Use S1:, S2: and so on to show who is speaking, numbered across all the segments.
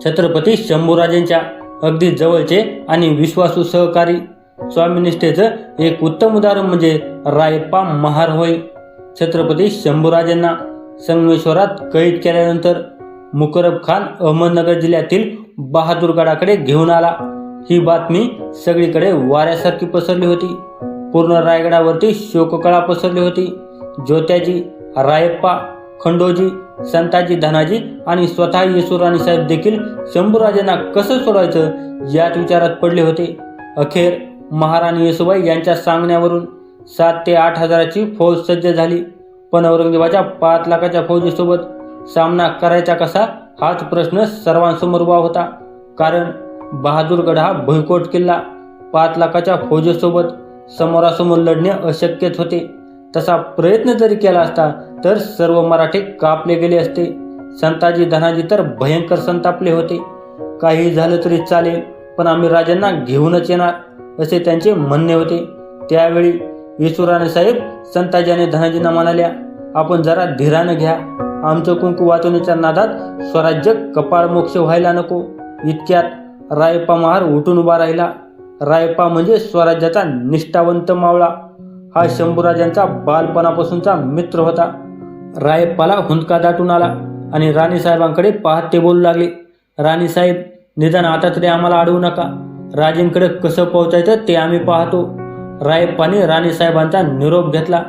S1: छत्रपती शंभूराजेंच्या अगदी जवळचे आणि विश्वासू सहकारी स्वामीनिष्ठेचं एक उत्तम उदाहरण म्हणजे रायप्पा महार होय. छत्रपती शंभूराजेंना संगमेश्वरात कैद केल्यानंतर मुकरब खान अहमदनगर जिल्ह्यातील बहादूरगडाकडे घेऊन आला. ही बातमी सगळीकडे वाऱ्यासारखी पसरली होती. पूर्ण रायगडावरती शोककळा पसरली होती. ज्योत्याजी, रायप्पा, खंडोजी, संताजी, धनाजी आणि स्वतः येसुराणी साहेब देखील शंभूराजेंना कसं सोडवायचं यात विचारात पडले होते. अखेर महाराणी येसुबाई यांच्या सांगण्यावरून 7 ते 8 हजाराची फौज सज्ज झाली. पण औरंगजेबाच्या 5 लाखाच्या फौजीसोबत सामना करायचा कसा हाच प्रश्न सर्वांसमोर उभा होता. कारण बहादूरगड हा भुईकोट किल्ला 5 लाखाच्या फौजेसोबत समोरासमोर लढणे अशक्यच होते. तसा प्रयत्न जरी केला असता तर सर्व मराठे कापले गेले असते. संताजी, धनाजी तर भयंकर संतापले होते. काही झालं तरी चालेल, पण आम्ही राजांना घेऊनच येणार असे त्यांचे म्हणणे होते. त्यावेळी येसुराणे साहेब संताजी आणि धनाजींना म्हणाल्या, आपण जरा धीरानं घ्या. आमचं कुंकू वाचवण्याच्या नादात स्वराज्य कपाळमोक्ष व्हायला नको. इतक्यात रायप्पा महार उठून उभा राहिला. रायप्पा म्हणजे स्वराज्याचा निष्ठावंत मावळा. हा शंभूराजांचा बालपणापासूनचा मित्र होता. रायप्पाला हुंदका दाटून आला आणि राणीसाहेबांकडे पाहत ते बोलू लागले, राणीसाहेब, निदान आता तरी आम्हाला अडवू नका. राजेंकडे कसं पोहोचायचं ते आम्ही पाहतो. रायप्पाने राणीसाहेबांचा निरोप घेतला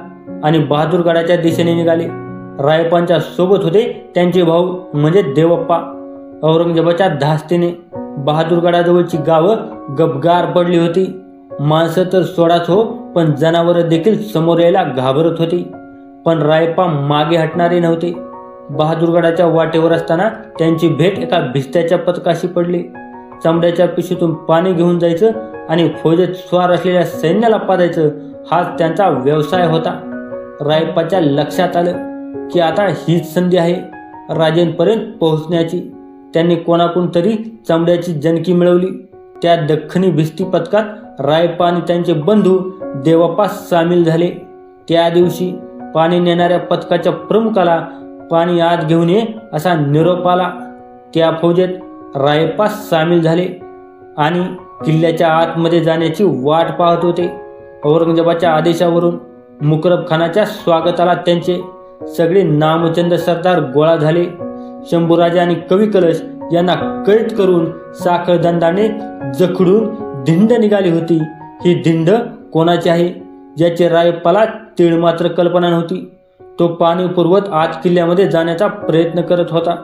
S1: आणि बहादूरगडाच्या दिशेने निघाले. रायप्पांच्या सोबत होते त्यांचे भाऊ म्हणजे देवप्पा. औरंगजेबाच्या धास्तीने बहादूरगडाजवळची गावं गपगार पडली होती. माणसं तर सोडाच हो, पण जनावरं देखील समोर यायला घाबरत होती. पण रायप्पा मागे हटणारे नव्हते. बहादूरगडाच्या वाटेवर असताना त्यांची भेट एका भिस्त्याच्या पथकाशी पडली. चमड्याच्या पिशवीतून पाणी घेऊन जायचं आणि फौजेत स्वार असलेल्या सैन्याला पादायचं हाच त्यांचा व्यवसाय होता. रायप्पाच्या लक्षात आलं की आता हीच संधी आहे राजेंपर्यंत पोहोचण्याची. त्यांनी कोणाकडून तरी चमड्याची जनकी मिळवली. त्या दख्खनी भिस्ती पथकात रायप्पा आणि त्यांचे बंधू देवप्पा सामील झाले. त्या दिवशी पाणी नेणाऱ्या पथकाच्या प्रमुखाला पाणी आत घेऊन ये असा निरोप आला. त्या फौजेत रायप्पा सामील झाले आणि किल्ल्याच्या आतमध्ये जाण्याची वाट पाहत होते. औरंगजेबाच्या आदेशावरून मुकरब खानाच्या स्वागताला त्यांचे सगळे नामचंद सरदार गोळा झाले. शंभूराजे आणि कवी कलश यांना कैद करून साखळदंडाने जखडून धिंड निघाली होती. ही धिंड कोणाची आहे याची रायप्पाला तीळ मात्र कल्पना नव्हती. तो पाणी पुरवत आत किल्ल्यामध्ये जाण्याचा प्रयत्न करत होता.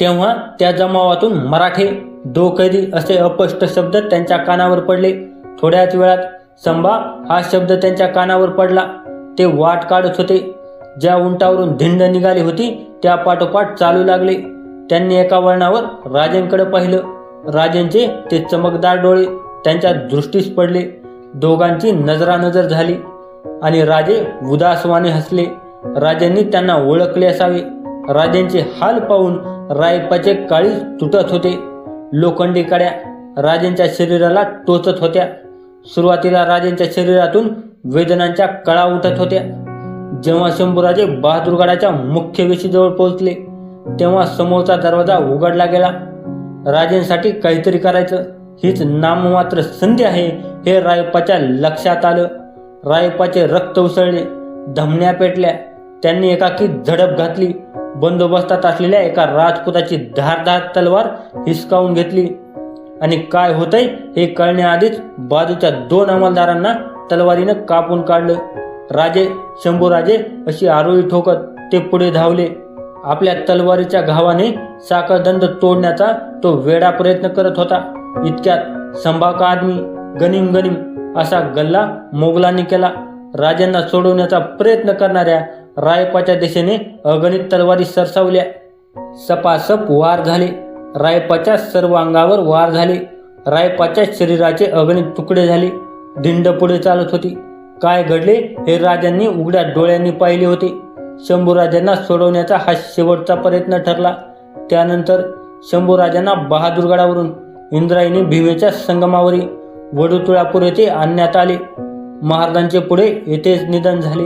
S1: तेव्हा त्या जमावातून मराठे, 2 कैदी असे अपष्ट शब्द त्यांच्या कानावर पडले. थोड्याच वेळात संभा हा शब्द त्यांच्या कानावर पडला. ते वाट काढत होते. ज्या उंटावरून धिंड निघाली होती त्या पाठोपाठ चालू लागले. त्यांनी एका वळणावर राजेंकडे पाहिलं. राजेंचे ते चमकदार डोळे त्यांच्या दृष्टीस पडले. दोघांची नजरानजर झाली आणि राजे उदासवाने हसले. राजांनी त्यांना ओळखले असावे. राजेंचे हाल पाहून रायप्पाचे काळीज तुटत होते. लोखंडी कड्या राजेंच्या शरीराला टोचत होत्या. सुरुवातीला राजेंच्या शरीरातून वेदनांच्या कळा उठत होत्या. जेव्हा शंभूराजे बहादूरगडाच्या मुख्य वेशीजवळ पोहोचले तेव्हा समोरचा दरवाजा उघडला गेला. राजेंसाठी काहीतरी करायचं हीच नाममात्र संधी आहे हे रायप्पाच्या लक्षात आलं. रायप्पाचे रक्त उसळले, धमन्या पेटल्या. त्यांनी एकाकी झडप घातली. बंदोबस्तात असलेल्या एका राजपुताची धारदार तलवार हिसकावून घेतली आणि काय होतंय हे कळण्याआधीच बाजूच्या 2 अंमलदारांना तलवारीनं कापून काढलं. राजे, शंभूराजे अशी आरोळी ठोकत ते पुढे धावले. आपल्या तलवारीच्या घावाने साखळदंड तोडण्याचा तो वेडा प्रयत्न करत होता. इतक्यात संभा का आदमी, गनिम गनिम असा गल्ला मोगलांनी केला. राजांना सोडवण्याचा प्रयत्न करणाऱ्या रायप्पाच्या दिशेने अगणित तलवारी सरसावल्या. सपासप वार झाले. रायप्पाच्या सर्व अंगावर वार झाले. रायप्पाच्या शरीराचे अगणित तुकडे झाले. धिंड पुढे चालत होती. काय घडले हे राजांनी उघड्या डोळ्यांनी पाहिले होते. शंभूराजांना सोडवण्याचा हा शेवटचा प्रयत्न ठरला. त्यानंतर शंभूराजांना बहादूरगडावरून इंद्रायणी भीमेच्या संगमावरी वडुतुळापूर येथे आणण्यात आले. महाराजांचे पुढे येथेच निधन झाले.